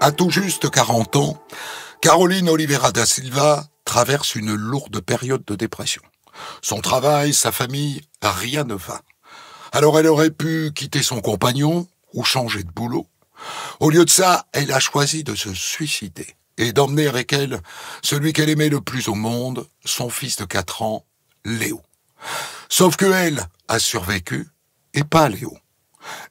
À tout juste 40 ans, Caroline Oliveira da Silva traverse une lourde période de dépression. Son travail, sa famille, rien ne va. Alors elle aurait pu quitter son compagnon ou changer de boulot. Au lieu de ça, elle a choisi de se suicider et d'emmener avec elle celui qu'elle aimait le plus au monde, son fils de 4 ans, Léo. Sauf que elle a survécu et pas Léo.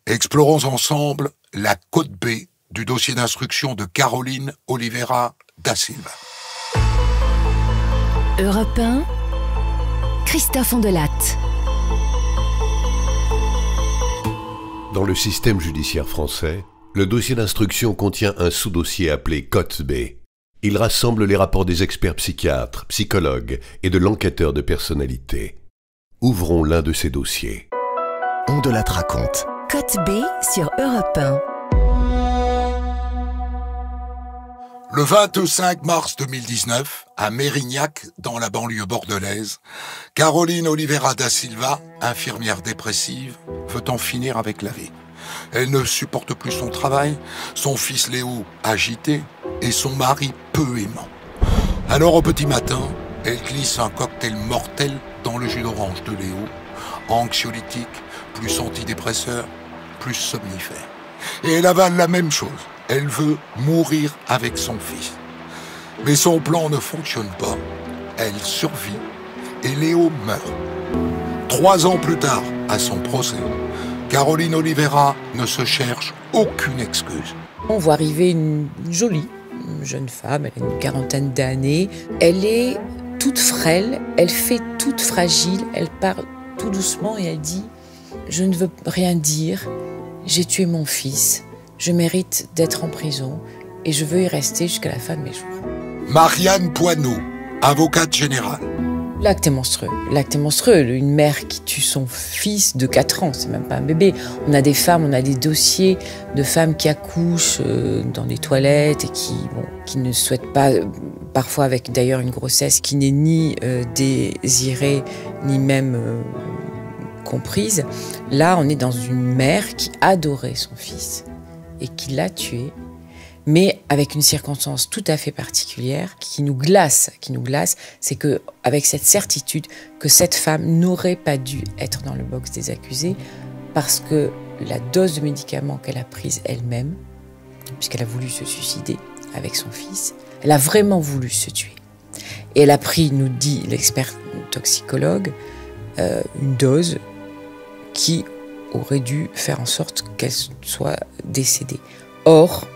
Explorons ensemble la code B du dossier d'instruction de Caroline Oliveira da Silva. Europe 1, Christophe Ondelatte. Dans le système judiciaire français, le dossier d'instruction contient un sous-dossier appelé Cote B. Il rassemble les rapports des experts psychiatres, psychologues et de l'enquêteur de personnalité. Ouvrons l'un de ces dossiers. Ondelatte raconte. Cote B sur Europe 1. Le 25 mars 2019, à Mérignac, dans la banlieue bordelaise, Caroline Oliveira da Silva, infirmière dépressive, veut en finir avec la vie. Elle ne supporte plus son travail, son fils Léo agité et son mari peu aimant. Alors au petit matin, elle glisse un cocktail mortel dans le jus d'orange de Léo, anxiolytique, plus antidépresseur, plus somnifère. Et elle avale la même chose. Elle veut mourir avec son fils. Mais son plan ne fonctionne pas. Elle survit et Léo meurt. 3 ans plus tard, à son procès, Caroline Oliveira ne se cherche aucune excuse. On voit arriver une jolie jeune femme, elle a une 40aine d'années. Elle est toute frêle, elle fait toute fragile, elle parle tout doucement et elle dit « Je ne veux rien dire, j'ai tué mon fils, je mérite d'être en prison et je veux y rester jusqu'à la fin de mes jours. » Marianne Poineau, avocate générale. L'acte est monstrueux. Une mère qui tue son fils de 4 ans, c'est même pas un bébé. On a des femmes, on a des dossiers de femmes qui accouchent dans des toilettes et qui ne souhaitent pas, parfois avec d'ailleurs une grossesse qui n'est ni désirée, ni même comprise. Là, on est dans une mère qui adorait son fils et qui l'a tué, mais avec une circonstance tout à fait particulière qui nous glace, c'est que avec cette certitude que cette femme n'aurait pas dû être dans le box des accusés parce que la dose de médicaments qu'elle a prise elle-même, puisqu'elle a voulu se suicider avec son fils, elle a vraiment voulu se tuer. Et elle a pris, nous dit l'expert toxicologue, une dose qui aurait dû faire en sorte qu'elle soit décédée. Or,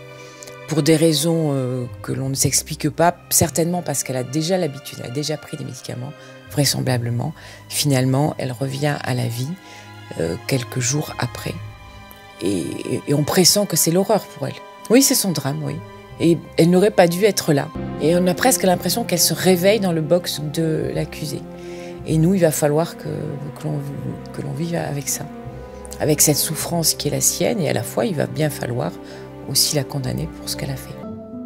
pour des raisons que l'on ne s'explique pas, certainement parce qu'elle a déjà l'habitude, elle a déjà pris des médicaments, vraisemblablement, finalement, elle revient à la vie quelques jours après. Et on pressent que c'est l'horreur pour elle. Oui, c'est son drame, oui. Et elle n'aurait pas dû être là. Et on a presque l'impression qu'elle se réveille dans le box de l'accusé. Et nous, il va falloir que l'on vive avec ça. Avec cette souffrance qui est la sienne, et à la fois, il va bien falloir aussi la condamner pour ce qu'elle a fait.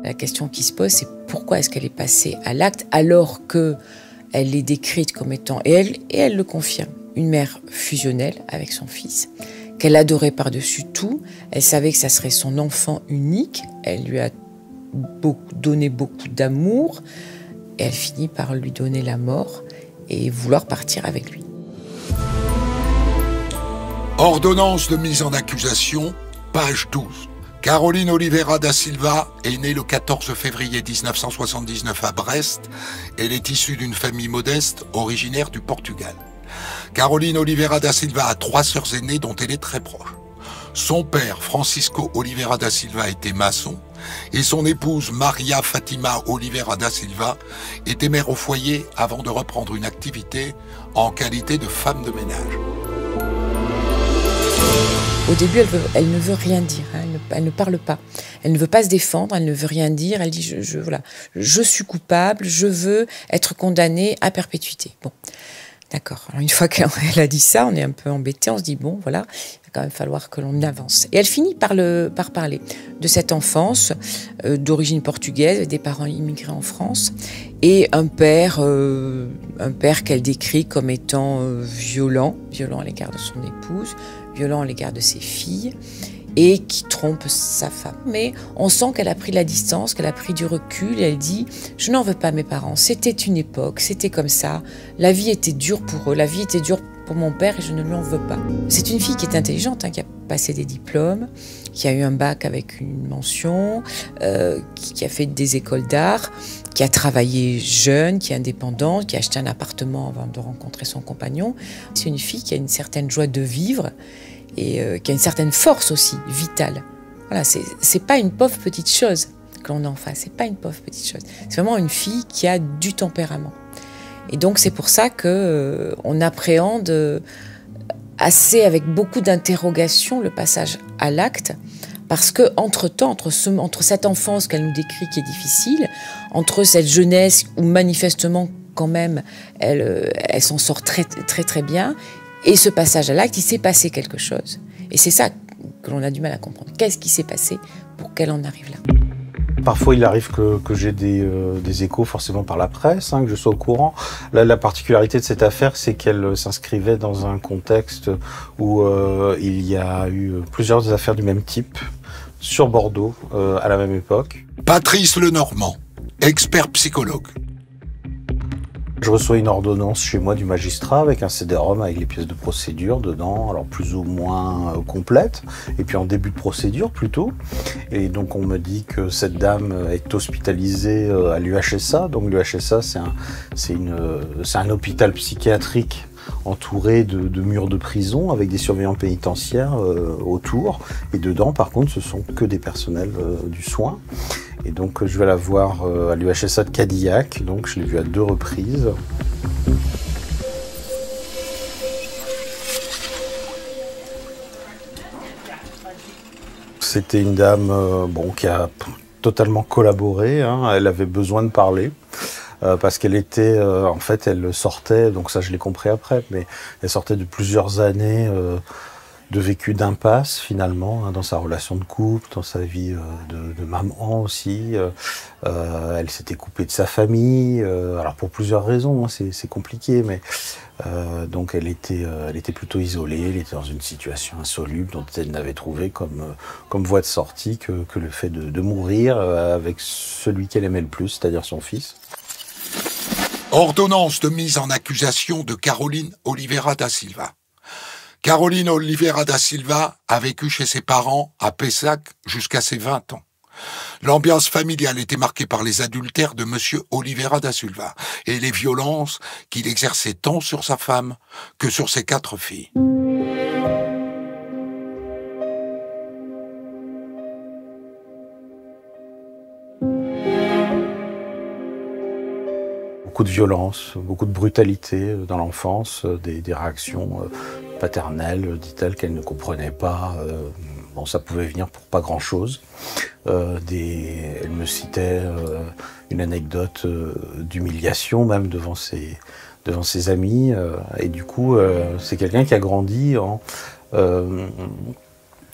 La question qui se pose, c'est pourquoi est-ce qu'elle est passée à l'acte alors qu'elle est décrite comme étant, et elle le confirme, une mère fusionnelle avec son fils, qu'elle adorait par-dessus tout. Elle savait que ça serait son enfant unique. Elle lui a donné beaucoup d'amour et elle finit par lui donner la mort et vouloir partir avec lui. Ordonnance de mise en accusation, page 12. Caroline Oliveira da Silva est née le 14 février 1979 à Brest. Elle est issue d'une famille modeste, originaire du Portugal. Caroline Oliveira da Silva a 3 sœurs aînées dont elle est très proche. Son père, Francisco Oliveira da Silva, était maçon et son épouse, Maria Fatima Oliveira da Silva, était mère au foyer avant de reprendre une activité en qualité de femme de ménage. Au début, elle ne veut rien dire, hein, elle ne parle pas. Elle ne veut pas se défendre, elle ne veut rien dire. Elle dit je suis coupable, je veux être condamnée à perpétuité. Bon, d'accord. Alors une fois qu'elle a dit ça, on est un peu embêté, on se dit bon, voilà, il va quand même falloir que l'on avance. Et elle finit par parler de cette enfance d'origine portugaise, des parents immigrés en France, et un père qu'elle décrit comme étant violent à l'égard de son épouse, violent à l'égard de ses filles, et qui trompe sa femme. Mais on sent qu'elle a pris la distance, qu'elle a pris du recul et elle dit « Je n'en veux pas à mes parents, c'était une époque, c'était comme ça, la vie était dure pour eux, la vie était dure pour mon père et je ne lui en veux pas. » C'est une fille qui est intelligente, qui a passé des diplômes, qui a eu un bac avec une mention, qui a fait des écoles d'art, qui a travaillé jeune, qui est indépendante, qui a acheté un appartement avant de rencontrer son compagnon. C'est une fille qui a une certaine joie de vivre et qui a une certaine force aussi, vitale. Voilà, c'est pas une pauvre petite chose que l'on a en face, c'est pas une pauvre petite chose. C'est vraiment une fille qui a du tempérament. Et donc c'est pour ça qu'on appréhende assez avec beaucoup d'interrogations le passage à l'acte, parce que entre-temps, entre cette enfance qu'elle nous décrit qui est difficile, entre cette jeunesse où manifestement quand même elle s'en sort très très très bien, et ce passage à l'acte, il s'est passé quelque chose. Et c'est ça que l'on a du mal à comprendre. Qu'est-ce qui s'est passé pour qu'elle en arrive là ? Parfois, il arrive que j'ai des échos forcément par la presse, que je sois au courant. La particularité de cette affaire, c'est qu'elle s'inscrivait dans un contexte où il y a eu plusieurs affaires du même type sur Bordeaux à la même époque. Patrice Lenormand, expert psychologue. Je reçois une ordonnance chez moi du magistrat avec un CD-ROM avec les pièces de procédure dedans, alors plus ou moins complètes, et puis en début de procédure plutôt. Et donc on me dit que cette dame est hospitalisée à l'UHSA. Donc l'UHSA, c'est un hôpital psychiatrique entouré de murs de prison avec des surveillants pénitentiaires autour. Et dedans, par contre, ce sont que des personnels du soin. Et donc je vais la voir à l'UHSA de Cadillac, donc je l'ai vue à 2 reprises. C'était une dame qui a totalement collaboré, elle avait besoin de parler. Parce qu'elle était, en fait, elle sortait, donc ça je l'ai compris après, mais elle sortait de plusieurs années de vécu d'impasse finalement, dans sa relation de couple, dans sa vie de maman aussi. Elle s'était coupée de sa famille, alors pour plusieurs raisons, c'est compliqué, mais donc elle était plutôt isolée, elle était dans une situation insoluble dont elle n'avait trouvé comme voie de sortie que le fait de mourir avec celui qu'elle aimait le plus, c'est-à-dire son fils. Ordonnance de mise en accusation de Caroline Oliveira da Silva. Caroline Oliveira da Silva a vécu chez ses parents à Pessac jusqu'à ses 20 ans. L'ambiance familiale était marquée par les adultères de monsieur Oliveira da Silva et les violences qu'il exerçait tant sur sa femme que sur ses 4 filles. Beaucoup de violence, beaucoup de brutalité dans l'enfance, des réactions paternelle, dit-elle, qu'elle ne comprenait pas. Ça pouvait venir pour pas grand-chose. Elle me citait une anecdote d'humiliation même devant ses amis. Et du coup, c'est quelqu'un qui a grandi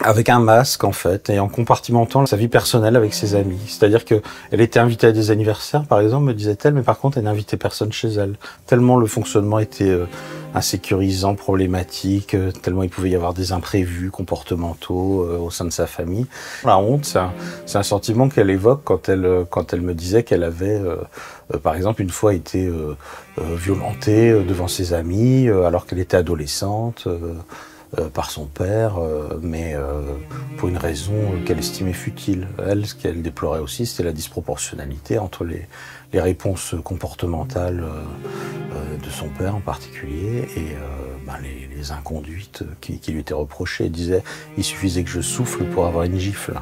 avec un masque en fait, et en compartimentant sa vie personnelle avec ses amis. C'est-à-dire qu'elle était invitée à des anniversaires, par exemple, me disait-elle, mais par contre, elle n'invitait personne chez elle. Tellement le fonctionnement était insécurisant, problématique, tellement il pouvait y avoir des imprévus comportementaux au sein de sa famille. La honte, c'est un sentiment qu'elle évoque quand elle me disait qu'elle avait, par exemple, une fois été violentée devant ses amis, alors qu'elle était adolescente, par son père, mais pour une raison qu'elle estimait futile. Elle, ce qu'elle déplorait aussi, c'était la disproportionnalité entre les réponses comportementales de son père en particulier et les inconduites qui lui étaient reprochées. Elle disait « il suffisait que je souffle pour avoir une gifle ».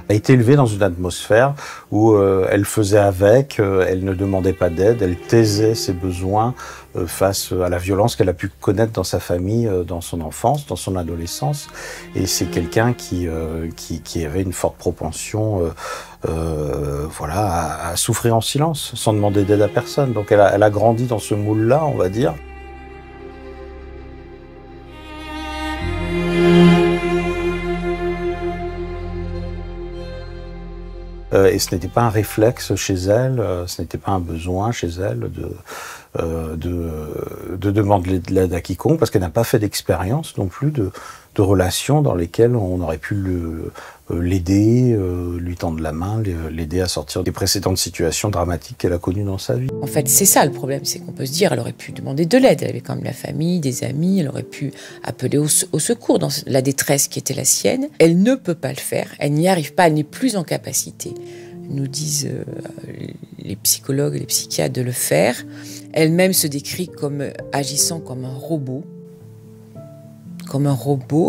Elle a été élevée dans une atmosphère où elle faisait avec, elle ne demandait pas d'aide, elle taisait ses besoins face à la violence qu'elle a pu connaître dans sa famille, dans son enfance, dans son adolescence. Et c'est quelqu'un qui avait une forte propension à souffrir en silence, sans demander d'aide à personne. Donc elle a grandi dans ce moule-là, on va dire. et ce n'était pas un réflexe chez elle, ce n'était pas un besoin chez elle de demander de l'aide à quiconque, parce qu'elle n'a pas fait d'expérience non plus de relations dans lesquelles on aurait pu l'aider, lui tendre la main, l'aider à sortir des précédentes situations dramatiques qu'elle a connues dans sa vie. En fait, c'est ça le problème, c'est qu'on peut se dire, elle aurait pu demander de l'aide, elle avait quand même la famille, des amis, elle aurait pu appeler au secours dans la détresse qui était la sienne. Elle ne peut pas le faire, elle n'y arrive pas, elle n'est plus en capacité, nous disent les psychologues et les psychiatres, de le faire. Elle-même se décrit comme agissant comme un robot,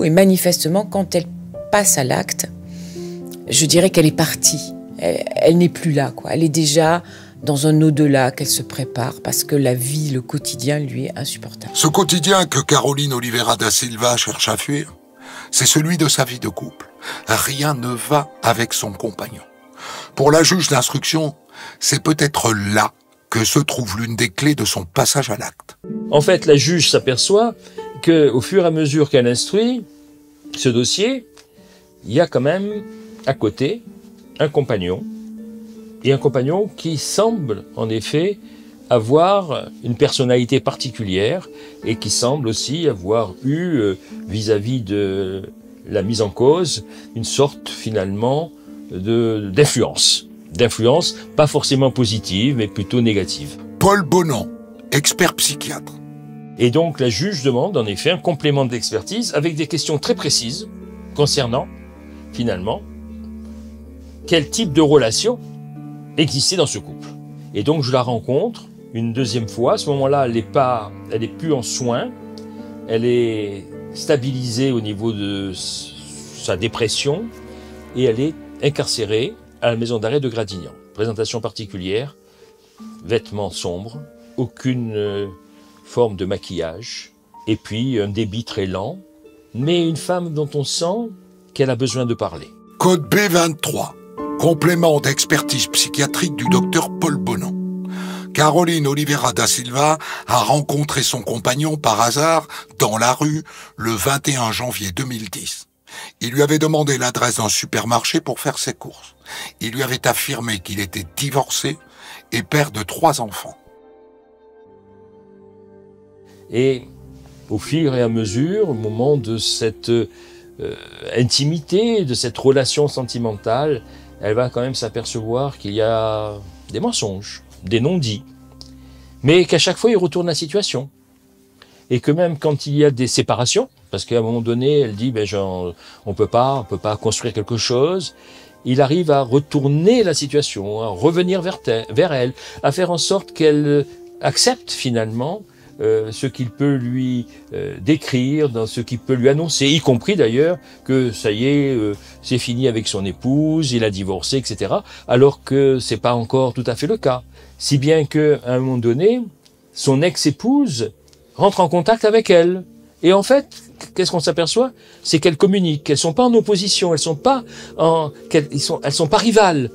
et manifestement, quand elle passe à l'acte, je dirais qu'elle est partie. Elle n'est plus là, quoi. Elle est déjà dans un au-delà qu'elle se prépare parce que la vie, le quotidien, lui est insupportable. Ce quotidien que Caroline Oliveira da Silva cherche à fuir, c'est celui de sa vie de couple. Rien ne va avec son compagnon. Pour la juge d'instruction, c'est peut-être là que se trouve l'une des clés de son passage à l'acte. En fait, la juge s'aperçoit qu'au fur et à mesure qu'elle instruit ce dossier, il y a quand même à côté un compagnon, et un compagnon qui semble en effet avoir une personnalité particulière et qui semble aussi avoir eu, vis-à-vis de la mise en cause, une sorte finalement d'influence, pas forcément positive, mais plutôt négative. Paul Bonan, expert psychiatre. Et donc la juge demande en effet un complément d'expertise avec des questions très précises concernant, finalement, quel type de relation existait dans ce couple. Et donc je la rencontre une deuxième fois. À ce moment-là, elle est plus en soins, elle est stabilisée au niveau de sa dépression et elle est incarcérée à la maison d'arrêt de Gradignan. Présentation particulière, vêtements sombres, aucune forme de maquillage, et puis un débit très lent, mais une femme dont on sent qu'elle a besoin de parler. Code B23, complément d'expertise psychiatrique du docteur Paul Bonan. Caroline Oliveira da Silva a rencontré son compagnon par hasard dans la rue le 21 janvier 2010. Il lui avait demandé l'adresse d'un supermarché pour faire ses courses. Il lui avait affirmé qu'il était divorcé et père de 3 enfants. Et au fur et à mesure, au moment de cette intimité, de cette relation sentimentale, elle va quand même s'apercevoir qu'il y a des mensonges, des non-dits, mais qu'à chaque fois il retourne la situation. Et que même quand il y a des séparations, parce qu'à un moment donné elle dit on peut pas construire quelque chose, il arrive à retourner la situation, à revenir vers elle, à faire en sorte qu'elle accepte finalement ce qu'il peut lui décrire, dans ce qu'il peut lui annoncer, y compris d'ailleurs que ça y est, c'est fini avec son épouse, il a divorcé, etc. Alors que c'est pas encore tout à fait le cas. Si bien qu'à un moment donné, son ex-épouse rentre en contact avec elle. Et en fait, qu'est-ce qu'on s'aperçoit? C'est qu'elles communiquent, elles sont pas en opposition, elles sont pas rivales.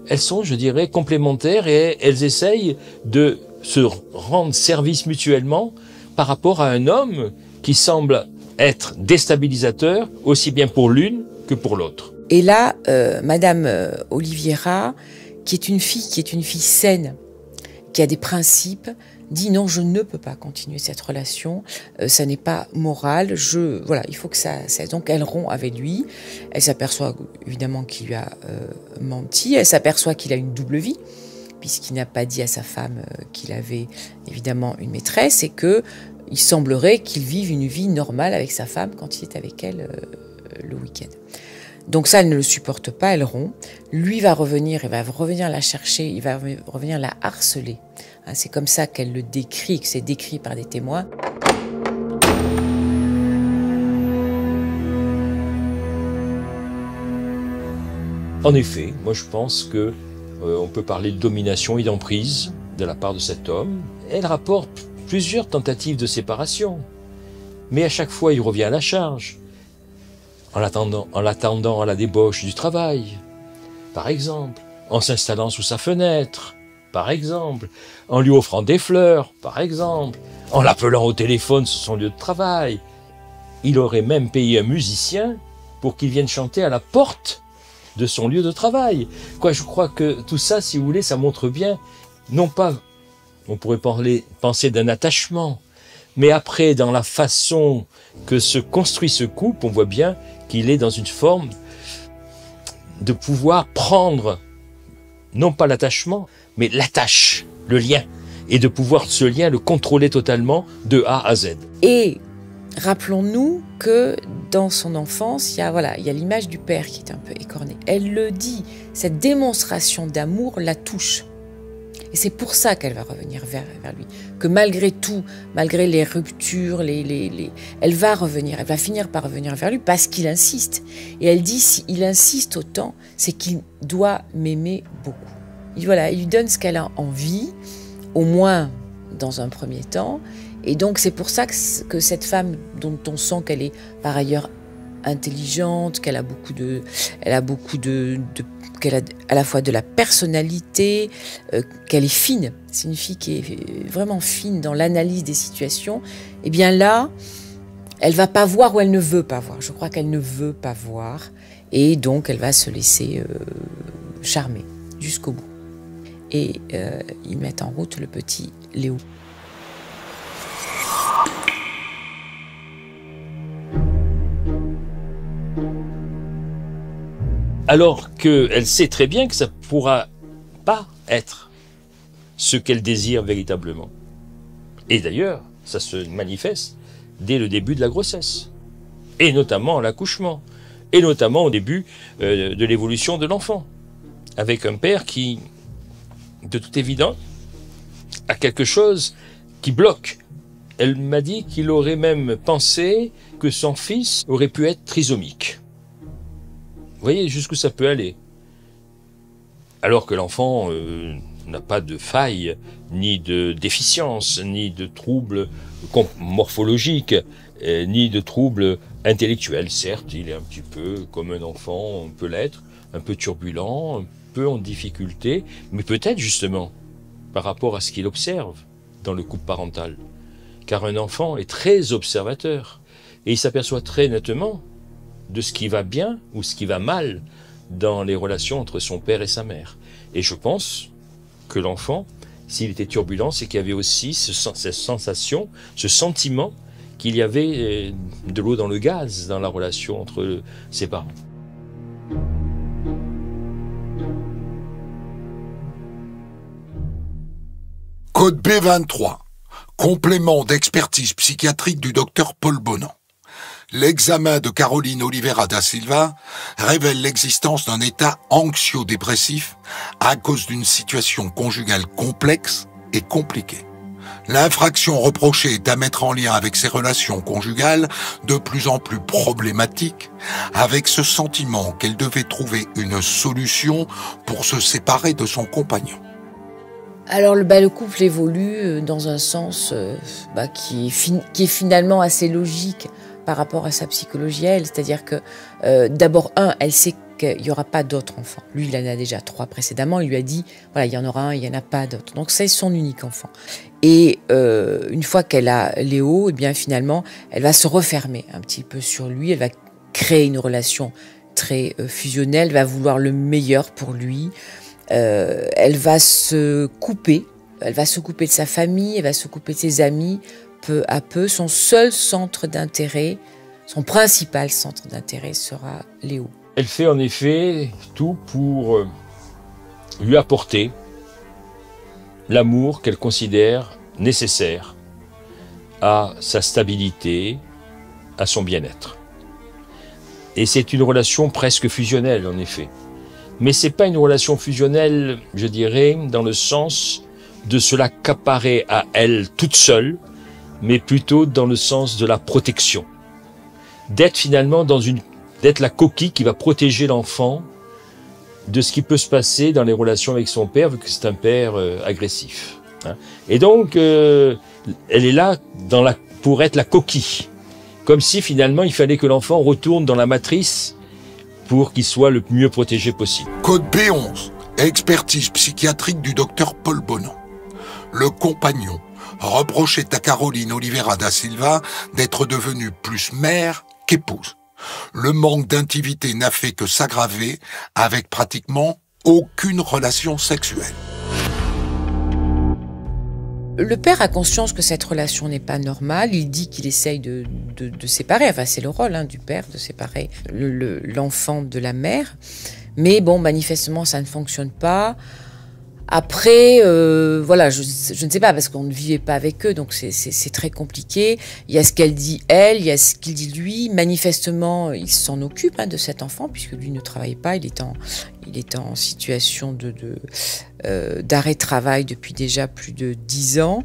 Elles sont, je dirais, complémentaires et elles essayent de se rendre service mutuellement par rapport à un homme qui semble être déstabilisateur aussi bien pour l'une que pour l'autre. Et là, Madame Oliveira, qui est une fille saine, qui a des principes, dit non, je ne peux pas continuer cette relation, ça n'est pas moral, il faut que ça cesse. Donc elle rompt avec lui, elle s'aperçoit évidemment qu'il lui a menti, elle s'aperçoit qu'il a une double vie, puisqu'il n'a pas dit à sa femme qu'il avait évidemment une maîtresse, et que il semblerait qu'il vive une vie normale avec sa femme quand il est avec elle le week-end. Donc ça, elle ne le supporte pas, elle rompt. Lui va revenir, il va revenir la chercher, il va revenir la harceler. C'est comme ça qu'elle le décrit, que c'est décrit par des témoins. En effet, moi je pense que on peut parler de domination et d'emprise de la part de cet homme. Elle rapporte plusieurs tentatives de séparation, mais à chaque fois il revient à la charge. En l'attendant à la débauche du travail, par exemple, en s'installant sous sa fenêtre, par exemple, en lui offrant des fleurs, par exemple, en l'appelant au téléphone sur son lieu de travail. Il aurait même payé un musicien pour qu'il vienne chanter à la porte de son lieu de travail. Je crois que tout ça, si vous voulez, ça montre bien, non pas, on pourrait penser d'un attachement, mais après, dans la façon que se construit ce couple, on voit bien qu'il est dans une forme de pouvoir prendre, non pas l'attachement, mais l'attache, le lien, et de pouvoir ce lien le contrôler totalement de A à Z. Et rappelons-nous que dans son enfance, il y a l'image du père qui est un peu écornée. Elle le dit, cette démonstration d'amour la touche. Et c'est pour ça qu'elle va revenir vers lui. Que malgré tout, malgré les ruptures, elle va finir par revenir vers lui parce qu'il insiste. Et elle dit, s'il insiste autant, c'est qu'il doit m'aimer beaucoup. Il lui donne ce qu'elle a envie, au moins dans un premier temps. Et donc c'est pour ça que cette femme, dont on sent qu'elle est par ailleurs intelligente, qu'elle a qu'elle a à la fois de la personnalité, qu'elle est fine. C'est une fille qui est vraiment fine dans l'analyse des situations. Et bien là, elle va pas voir ou elle ne veut pas voir. Je crois qu'elle ne veut pas voir. Et donc, elle va se laisser charmer jusqu'au bout. Et ils mettent en route le petit Léo. Alors qu'elle sait très bien que ça ne pourra pas être ce qu'elle désire véritablement. Et d'ailleurs, ça se manifeste dès le début de la grossesse, et notamment à l'accouchement, et notamment au début de l'évolution de l'enfant, avec un père qui, de toute évidence, a quelque chose qui bloque. Elle m'a dit qu'il aurait même pensé que son fils aurait pu être trisomique. Vous voyez jusqu'où ça peut aller. Alors que l'enfant n'a pas de faille, ni de déficience, ni de troubles morphologiques, ni de troubles intellectuels. Certes, il est un petit peu comme un enfant, on peut l'être, un peu turbulent, un peu en difficulté, mais peut-être justement par rapport à ce qu'il observe dans le couple parental. Car un enfant est très observateur et il s'aperçoit très nettement de ce qui va bien ou ce qui va mal dans les relations entre son père et sa mère. Et je pense que l'enfant, s'il était turbulent, c'est qu'il y avait aussi cette sensation, ce sentiment qu'il y avait de l'eau dans le gaz dans la relation entre ses parents. Code B23, complément d'expertise psychiatrique du docteur Paul Bonan. L'examen de Caroline Oliveira da Silva révèle l'existence d'un état anxio-dépressif à cause d'une situation conjugale complexe et compliquée. L'infraction reprochée est à mettre en lien avec ses relations conjugales de plus en plus problématiques, avec ce sentiment qu'elle devait trouver une solution pour se séparer de son compagnon. Alors le couple évolue dans un sens qui est finalement assez logique par rapport à sa psychologie à elle, c'est-à-dire que d'abord, elle sait qu'il n'y aura pas d'autres enfants. Lui, il en a déjà 3 précédemment, il lui a dit, voilà, il y en aura un, il n'y en a pas d'autres. Donc c'est son unique enfant. Et une fois qu'elle a Léo, eh bien finalement, elle va se refermer un petit peu sur lui, elle va créer une relation très fusionnelle, elle va vouloir le meilleur pour lui, elle va se couper de sa famille, elle va se couper de ses amis, peu à peu. Son seul centre d'intérêt, son principal centre d'intérêt sera Léo. Elle fait en effet tout pour lui apporter l'amour qu'elle considère nécessaire à sa stabilité, à son bien-être. Et c'est une relation presque fusionnelle en effet. Mais ce n'est pas une relation fusionnelle, je dirais, dans le sens de se l'accaparer à elle toute seule, mais plutôt dans le sens de la protection. D'être finalement d'être la coquille qui va protéger l'enfant de ce qui peut se passer dans les relations avec son père, vu que c'est un père agressif. Et donc, elle est là pour être la coquille. Comme si finalement il fallait que l'enfant retourne dans la matrice pour qu'il soit le mieux protégé possible. Code B11, expertise psychiatrique du docteur Paul Bonan. Le compagnon reprochait à Caroline Oliveira da Silva d'être devenue plus mère qu'épouse. Le manque d'intimité n'a fait que s'aggraver avec pratiquement aucune relation sexuelle. Le père a conscience que cette relation n'est pas normale. Il dit qu'il essaye de séparer. Enfin, c'est le rôle du père de séparer l'enfant de la mère. Mais bon, manifestement, ça ne fonctionne pas. Après, voilà, je ne sais pas, parce qu'on ne vivait pas avec eux, donc c'est très compliqué. Il y a ce qu'elle dit, elle, il y a ce qu'il dit, lui. Manifestement, il s'en occupe de cet enfant, puisque lui ne travaille pas. Il est en situation d'arrêt de travail depuis déjà plus de 10 ans,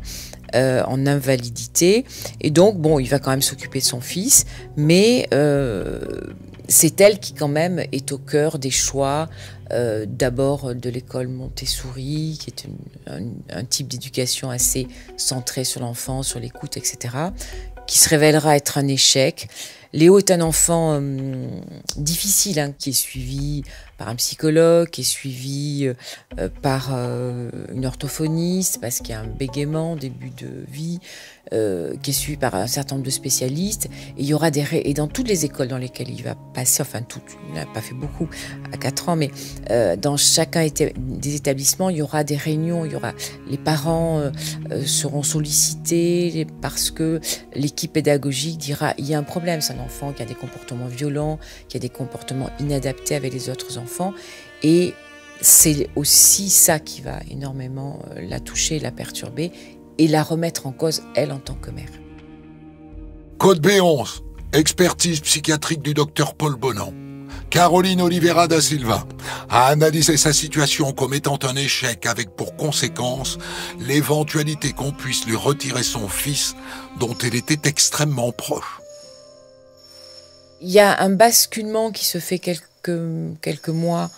en invalidité. Et donc, bon, il va quand même s'occuper de son fils, mais c'est elle qui, quand même, est au cœur des choix. D'abord de l'école Montessori, qui est un type d'éducation assez centré sur l'enfant, sur l'écoute, etc., qui se révélera être un échec. Léo est un enfant difficile, qui est suivi par un psychologue, qui est suivi par une orthophoniste, parce qu'il y a un bégaiement au début de vie, qui est suivi par un certain nombre de spécialistes. Et il y aura et dans toutes les écoles dans lesquelles il va passer, enfin toutes, il n'a pas fait beaucoup à 4 ans, mais dans chacun des établissements, il y aura des réunions, les parents seront sollicités parce que l'équipe pédagogique dira il y a un problème, c'est un enfant qui a des comportements violents, qui a des comportements inadaptés avec les autres enfants, et c'est aussi ça qui va énormément la toucher, la perturber et la remettre en cause, elle, en tant que mère. Code B11, expertise psychiatrique du docteur Paul Bonan. Caroline Oliveira da Silva a analysé sa situation comme étant un échec, avec pour conséquence l'éventualité qu'on puisse lui retirer son fils dont elle était extrêmement proche. Il y a un basculement qui se fait quelques mois,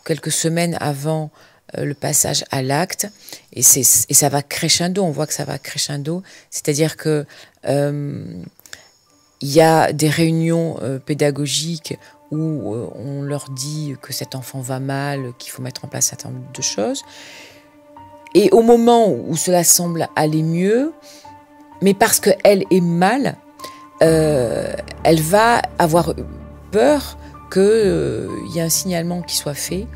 quelques semaines avant le passage à l'acte, et ça va crescendo, on voit que ça va crescendo, c'est-à-dire que il y a des réunions pédagogiques où on leur dit que cet enfant va mal, qu'il faut mettre en place un certain nombre de choses, et au moment où cela semble aller mieux, mais parce qu'elle est mal, elle va avoir peur qu'il y ait un signalement qui soit fait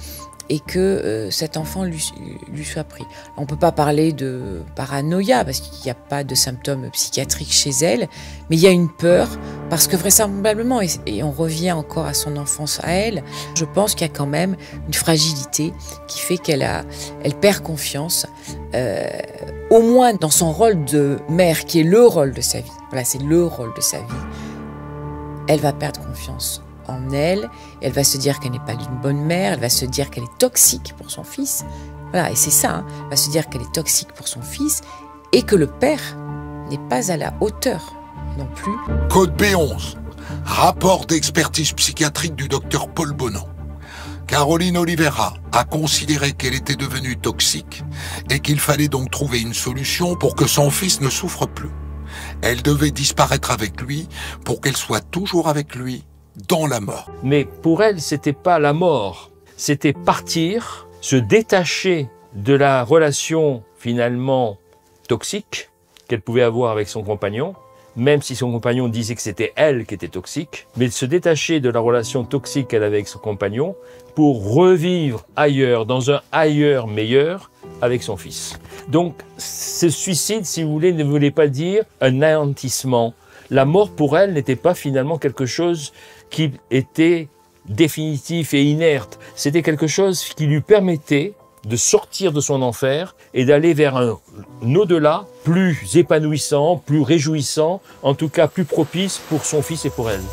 et que cet enfant lui soit pris. On ne peut pas parler de paranoïa parce qu'il n'y a pas de symptômes psychiatriques chez elle, mais il y a une peur parce que vraisemblablement, et on revient encore à son enfance à elle, je pense qu'il y a quand même une fragilité qui fait qu'elle perd confiance, au moins dans son rôle de mère qui est le rôle de sa vie. Voilà, c'est le rôle de sa vie. Elle va perdre confiance en elle, elle va se dire qu'elle n'est pas une bonne mère, elle va se dire qu'elle est toxique pour son fils. Voilà, et c'est ça, elle va se dire qu'elle est toxique pour son fils et que le père n'est pas à la hauteur non plus. Code B11, rapport d'expertise psychiatrique du docteur Paul Bonan. Caroline Oliveira a considéré qu'elle était devenue toxique et qu'il fallait donc trouver une solution pour que son fils ne souffre plus. Elle devait disparaître avec lui pour qu'elle soit toujours avec lui dans la mort. Mais pour elle, c'était pas la mort, c'était partir, se détacher de la relation finalement toxique qu'elle pouvait avoir avec son compagnon, même si son compagnon disait que c'était elle qui était toxique, mais de se détacher de la relation toxique qu'elle avait avec son compagnon pour revivre ailleurs, dans un ailleurs meilleur, avec son fils. Donc, ce suicide, si vous voulez, ne voulait pas dire un anéantissement. La mort, pour elle, n'était pas finalement quelque chose qui était définitif et inerte. C'était quelque chose qui lui permettait de sortir de son enfer et d'aller vers un au-delà plus épanouissant, plus réjouissant, en tout cas plus propice pour son fils et pour elle.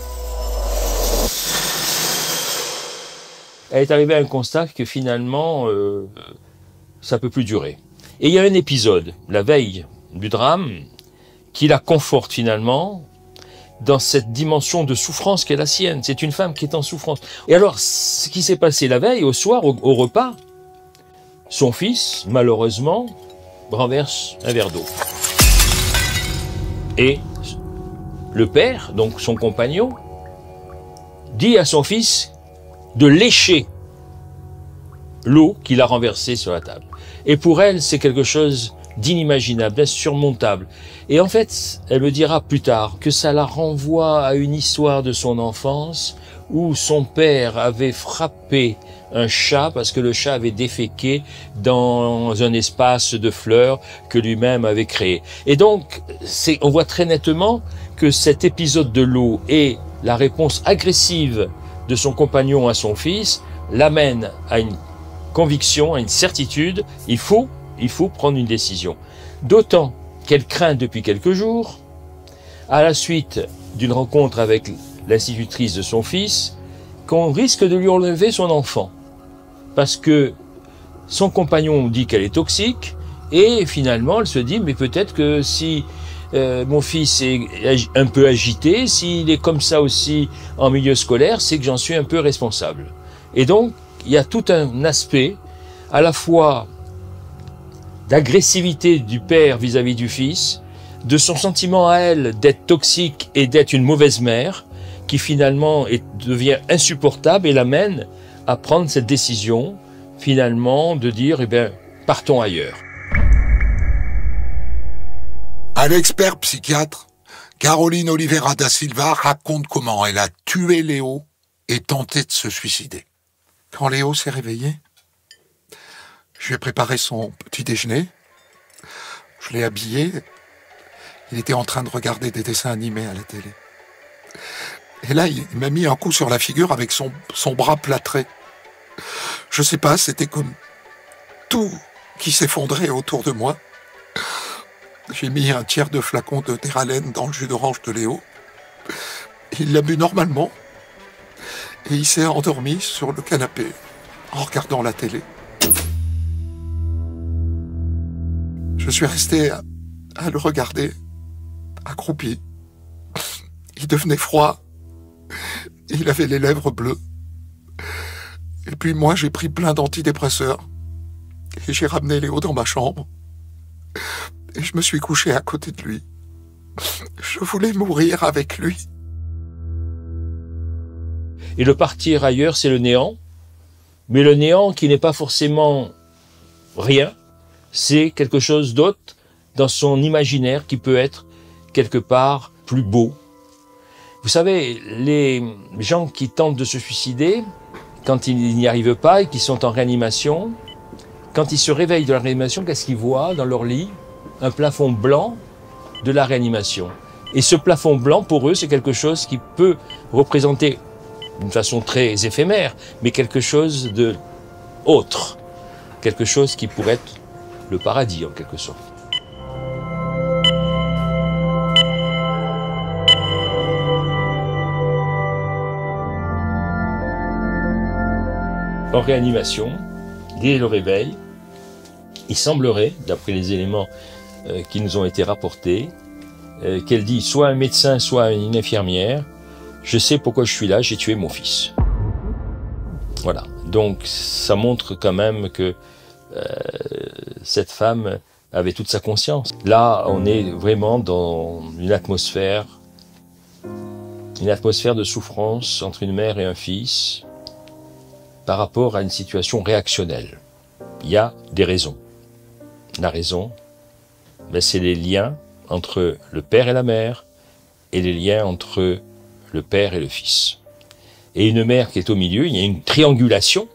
Elle est arrivée à un constat que finalement, ça ne peut plus durer. Et il y a un épisode, la veille du drame, qui la conforte finalement dans cette dimension de souffrance qui est la sienne. C'est une femme qui est en souffrance. Et alors, ce qui s'est passé la veille, au soir, au repas, son fils, malheureusement, renverse un verre d'eau. Et le père, donc son compagnon, dit à son fils de lécher l'eau qu'il a renversée sur la table. Et pour elle, c'est quelque chose d'inimaginable, d'insurmontable. Et en fait, elle me dira plus tard que ça la renvoie à une histoire de son enfance où son père avait frappé un chat parce que le chat avait déféqué dans un espace de fleurs que lui-même avait créé. Et donc, on voit très nettement que cet épisode de l'eau et la réponse agressive de son compagnon à son fils l'amène à une conviction, à une certitude, il faut prendre une décision. D'autant qu'elle craint depuis quelques jours, à la suite d'une rencontre avec l'institutrice de son fils, qu'on risque de lui enlever son enfant. Parce que son compagnon dit qu'elle est toxique, et finalement elle se dit, mais peut-être que si mon fils est un peu agité, s'il est comme ça aussi en milieu scolaire, c'est que j'en suis un peu responsable. Et donc, il y a tout un aspect, à la fois d'agressivité du père vis-à-vis du fils, de son sentiment à elle d'être toxique et d'être une mauvaise mère, qui finalement devient insupportable et l'amène à prendre cette décision, finalement, de dire, eh bien, partons ailleurs. À l'expert psychiatre, Caroline Oliveira da Silva raconte comment elle a tué Léo et tenté de se suicider. Quand Léo s'est réveillé, je lui ai préparé son petit déjeuner, je l'ai habillé, il était en train de regarder des dessins animés à la télé. Et là, il m'a mis un coup sur la figure avec son bras plâtré. Je sais pas, c'était comme tout qui s'effondrait autour de moi. J'ai mis un tiers de flacon de Terralène dans le jus d'orange de Léo. Il l'a bu normalement. Et il s'est endormi sur le canapé en regardant la télé. Je suis resté à le regarder, accroupi. Il devenait froid. Il avait les lèvres bleues. Et puis moi, j'ai pris plein d'antidépresseurs. Et j'ai ramené Léo dans ma chambre. Et je me suis couché à côté de lui. Je voulais mourir avec lui. Et le partir ailleurs, c'est le néant. Mais le néant qui n'est pas forcément rien, c'est quelque chose d'autre dans son imaginaire qui peut être quelque part plus beau. Vous savez, les gens qui tentent de se suicider, quand ils n'y arrivent pas et qui sont en réanimation, quand ils se réveillent de la réanimation, qu'est-ce qu'ils voient dans leur lit? Un plafond blanc de la réanimation. Et ce plafond blanc, pour eux, c'est quelque chose qui peut représenter, d'une façon très éphémère, mais quelque chose de autre. Quelque chose qui pourrait être le paradis, en quelque sorte. En réanimation, dès le réveil, il semblerait, d'après les éléments qui nous ont été rapportés, qu'elle dit soit un médecin, soit une infirmière, je sais pourquoi je suis là, j'ai tué mon fils. Voilà. Donc, ça montre quand même que cette femme avait toute sa conscience. Là, on est vraiment dans une atmosphère de souffrance entre une mère et un fils par rapport à une situation réactionnelle. Il y a des raisons. La raison, c'est les liens entre le père et la mère et les liens entre le père et le fils. Et une mère qui est au milieu, il y a une triangulation.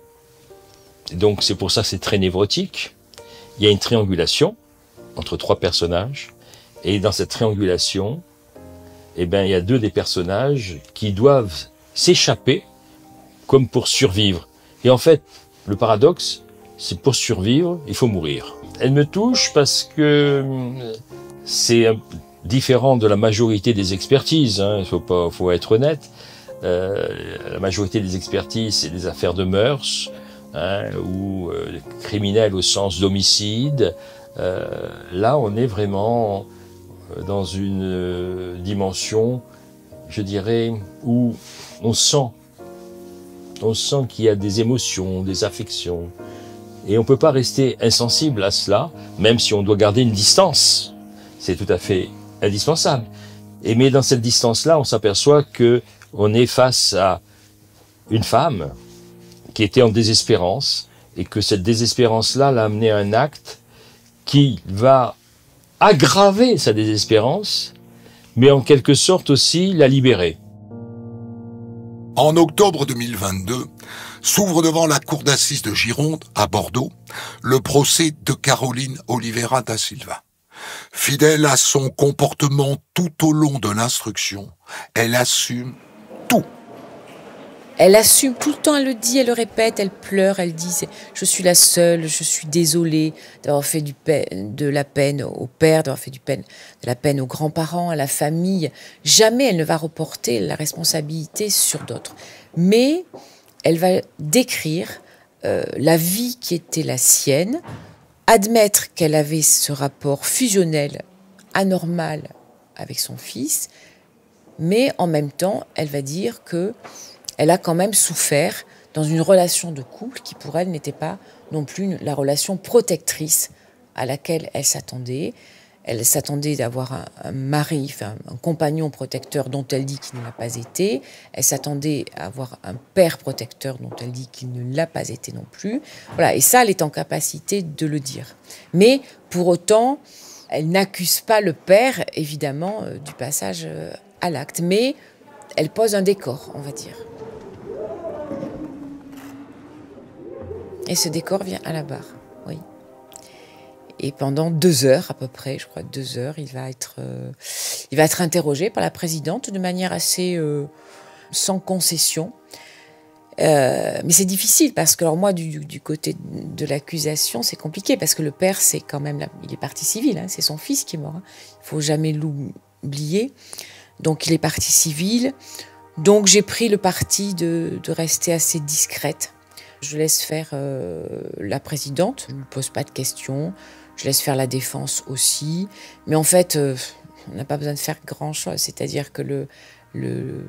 Donc c'est pour ça que c'est très névrotique. Il y a une triangulation entre trois personnages. Et dans cette triangulation, eh ben, il y a deux des personnages qui doivent s'échapper comme pour survivre. Et en fait, le paradoxe, c'est pour survivre, il faut mourir. Elle me touche parce que c'est différent de la majorité des expertises, hein, faut être honnête. La majorité des expertises, c'est des affaires de mœurs, hein, ou criminels au sens d'homicide. Là, on est vraiment dans une dimension, je dirais, où on sent qu'il y a des émotions, des affections. Et on ne peut pas rester insensible à cela, même si on doit garder une distance. C'est tout à fait indispensable. Mais dans cette distance-là, on s'aperçoit qu'on est face à une femme qui était en désespérance, et que cette désespérance-là l'a amené à un acte qui va aggraver sa désespérance, mais en quelque sorte aussi la libérer. En octobre 2022, s'ouvre devant la cour d'assises de Gironde, à Bordeaux, le procès de Caroline Oliveira da Silva. Fidèle à son comportement tout au long de l'instruction, elle assume tout. Elle assume tout le temps, elle le dit, elle le répète, elle pleure, elle dit « je suis la seule, je suis désolée d'avoir fait de la peine au père, d'avoir fait de la peine aux grands-parents, à la famille ». Jamais elle ne va reporter la responsabilité sur d'autres. Mais elle va décrire la vie qui était la sienne, admettre qu'elle avait ce rapport fusionnel, anormal avec son fils, mais en même temps, elle va dire que elle a quand même souffert dans une relation de couple qui, pour elle, n'était pas non plus la relation protectrice à laquelle elle s'attendait. Elle s'attendait d'avoir un mari, enfin, un compagnon protecteur dont elle dit qu'il ne l'a pas été. Elle s'attendait à avoir un père protecteur dont elle dit qu'il ne l'a pas été non plus. Voilà, et ça, elle est en capacité de le dire. Mais pour autant, elle n'accuse pas le père, évidemment, du passage à l'acte. Mais elle pose un décor, on va dire. Et ce décor vient à la barre, oui. Et pendant 2 heures à peu près, je crois 2 heures, il va être interrogé par la présidente de manière assez sans concession. Mais c'est difficile parce que alors moi du côté de l'accusation c'est compliqué parce que le père c'est quand même il est partie civile, hein, c'est son fils qui est mort. Hein. Il faut jamais l'oublier. Donc il est partie civile. Donc j'ai pris le parti de rester assez discrète. Je laisse faire la présidente, je ne lui pose pas de questions, je laisse faire la défense aussi. Mais en fait, on n'a pas besoin de faire grand-chose. C'est-à-dire que le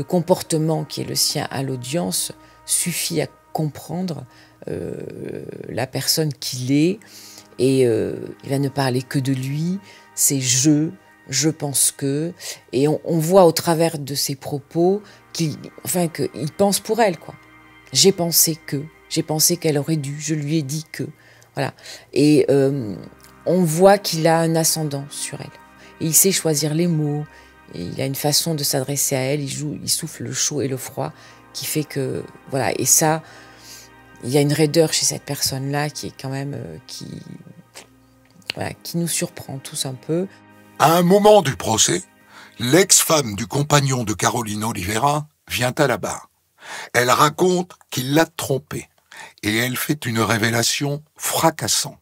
comportement qui est le sien à l'audience suffit à comprendre la personne qu'il est. Et il va ne parler que de lui, c'est je pense que... Et on voit au travers de ses propos qu'il pense pour elle, quoi. J'ai pensé qu'elle aurait dû, je lui ai dit que, voilà. Et on voit qu'il a un ascendant sur elle. Et il sait choisir les mots, et il a une façon de s'adresser à elle, il souffle le chaud et le froid, qui fait que, voilà. Et ça, il y a une raideur chez cette personne-là qui est quand même, qui nous surprend tous un peu. À un moment du procès, l'ex-femme du compagnon de Caroline Oliveira vient à la barre. Elle raconte qu'il l'a trompée et elle fait une révélation fracassante.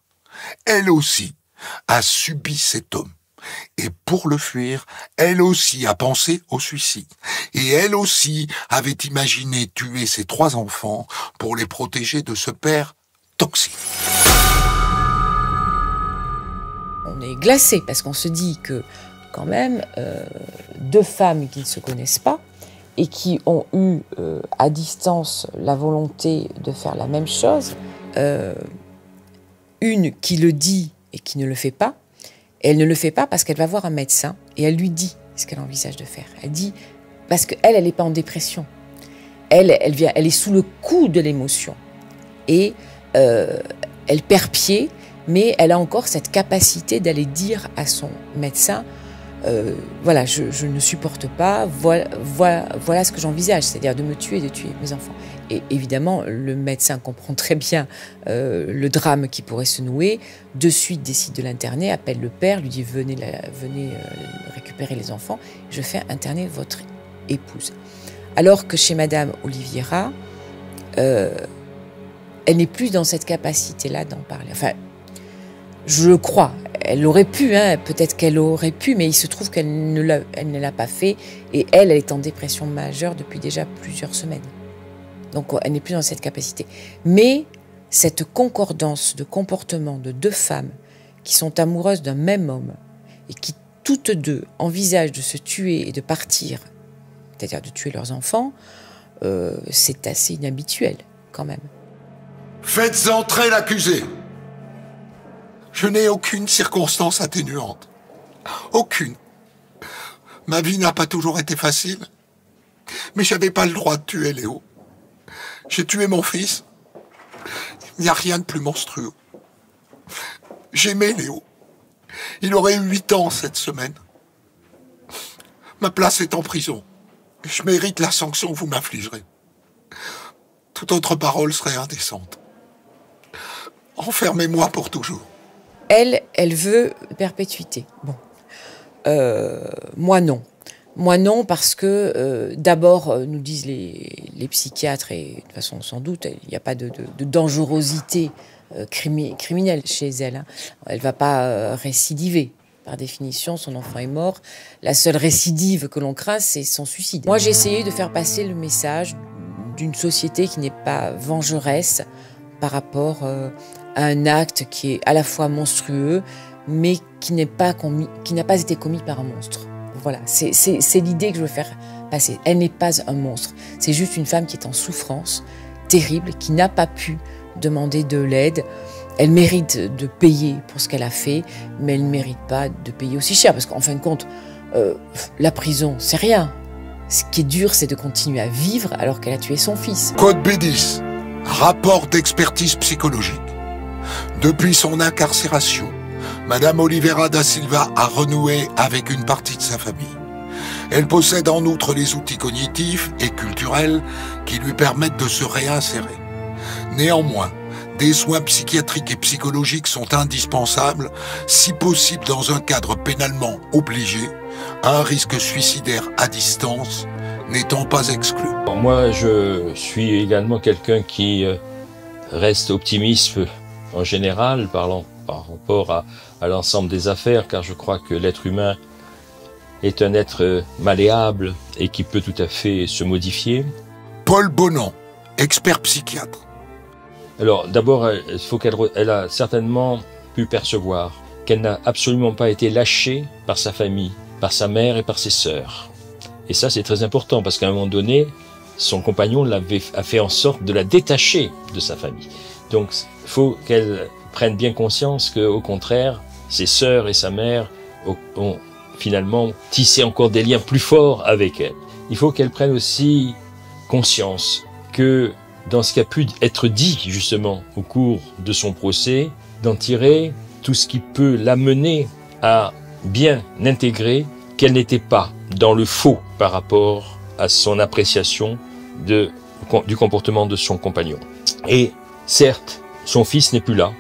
Elle aussi a subi cet homme et pour le fuir, elle aussi a pensé au suicide. Et elle aussi avait imaginé tuer ses 3 enfants pour les protéger de ce père toxique. On est glacé parce qu'on se dit que quand même 2 femmes qui ne se connaissent pas et qui ont eu à distance la volonté de faire la même chose, une qui le dit et qui ne le fait pas, et elle ne le fait pas parce qu'elle va voir un médecin et elle lui dit ce qu'elle envisage de faire. Elle dit, parce qu'elle n'est pas en dépression, elle est sous le coup de l'émotion et elle perd pied, mais elle a encore cette capacité d'aller dire à son médecin voilà, je ne supporte pas, voilà ce que j'envisage, c'est-à-dire de me tuer et de tuer mes enfants. Et évidemment, le médecin comprend très bien le drame qui pourrait se nouer, de suite décide de l'interner, appelle le père, lui dit venez récupérer les enfants, je fais interner votre épouse. Alors que chez Madame Oliveira, elle n'est plus dans cette capacité-là d'en parler. Enfin, je le crois. Elle aurait pu, hein, peut-être qu'elle aurait pu, mais il se trouve qu'elle ne l'a pas fait. Et elle est en dépression majeure depuis déjà plusieurs semaines. Donc elle n'est plus dans cette capacité. Mais cette concordance de comportement de 2 femmes qui sont amoureuses d'un même homme et qui toutes 2 envisagent de se tuer et de partir, c'est-à-dire de tuer leurs enfants, c'est assez inhabituel quand même. Faites entrer l'accusé. Je n'ai aucune circonstance atténuante. Aucune. Ma vie n'a pas toujours été facile. Mais j'avais pas le droit de tuer Léo. J'ai tué mon fils. Il n'y a rien de plus monstrueux. J'aimais Léo. Il aurait eu 8 ans cette semaine. Ma place est en prison. Je mérite la sanction que vous m'infligerez. Toute autre parole serait indécente. Enfermez-moi pour toujours. Elle veut perpétuité. Bon. Moi non. Moi non, parce que d'abord, nous disent les psychiatres, et de toute façon sans doute, il n'y a pas de dangerosité criminelle chez elle. Hein. Elle ne va pas récidiver. Par définition, son enfant est mort. La seule récidive que l'on craint, c'est son suicide. Moi, j'ai essayé de faire passer le message d'une société qui n'est pas vengeresse par rapport à un acte qui est à la fois monstrueux, mais qui n'a pas été commis par un monstre. Voilà, c'est l'idée que je veux faire passer. Elle n'est pas un monstre. C'est juste une femme qui est en souffrance terrible, qui n'a pas pu demander de l'aide. Elle mérite de payer pour ce qu'elle a fait, mais elle ne mérite pas de payer aussi cher. Parce qu'en fin de compte, la prison, c'est rien. Ce qui est dur, c'est de continuer à vivre alors qu'elle a tué son fils. Code B10, rapport d'expertise psychologique. Depuis son incarcération, Madame Oliveira da Silva a renoué avec une partie de sa famille. Elle possède en outre les outils cognitifs et culturels qui lui permettent de se réinsérer. Néanmoins, des soins psychiatriques et psychologiques sont indispensables, si possible dans un cadre pénalement obligé, un risque suicidaire à distance n'étant pas exclu. Moi, je suis également quelqu'un qui reste optimiste en général par rapport à l'ensemble des affaires, car je crois que l'être humain est un être malléable et qui peut tout à fait se modifier. Paul Bonan, expert psychiatre. Alors d'abord, elle a certainement pu percevoir qu'elle n'a absolument pas été lâchée par sa famille, par sa mère et par ses sœurs. Et ça, c'est très important, parce qu'à un moment donné, son compagnon a fait en sorte de la détacher de sa famille. Donc il faut qu'elle prenne bien conscience qu'au contraire, ses sœurs et sa mère ont finalement tissé encore des liens plus forts avec elle. Il faut qu'elle prenne aussi conscience que dans ce qui a pu être dit justement au cours de son procès, d'en tirer tout ce qui peut l'amener à bien intégrer qu'elle n'était pas dans le faux par rapport à son appréciation du comportement de son compagnon. Et certes, son fils n'est plus là,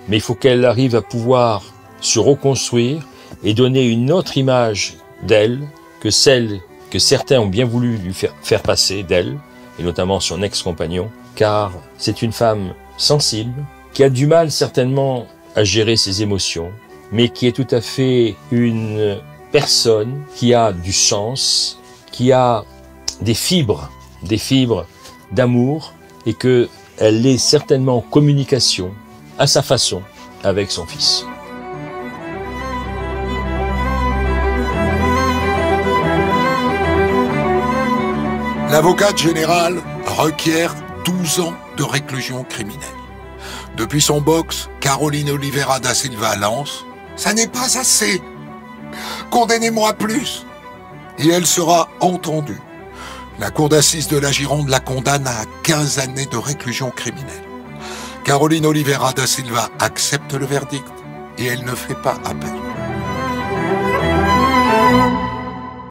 mais il faut qu'elle arrive à pouvoir se reconstruire et donner une autre image d'elle que celle que certains ont bien voulu lui faire passer d'elle, et notamment son ex-compagnon, car c'est une femme sensible, qui a du mal certainement à gérer ses émotions, mais qui est tout à fait une personne qui a du sens, qui a des fibres d'amour, et qu'elle est certainement en communication, à sa façon, avec son fils. L'avocate générale requiert 12 ans de réclusion criminelle. Depuis son box, Caroline Oliveira da Silva lance « Ça n'est pas assez. Condamnez-moi plus !» Et elle sera entendue. La cour d'assises de la Gironde la condamne à 15 années de réclusion criminelle. Caroline Oliveira da Silva accepte le verdict et elle ne fait pas appel.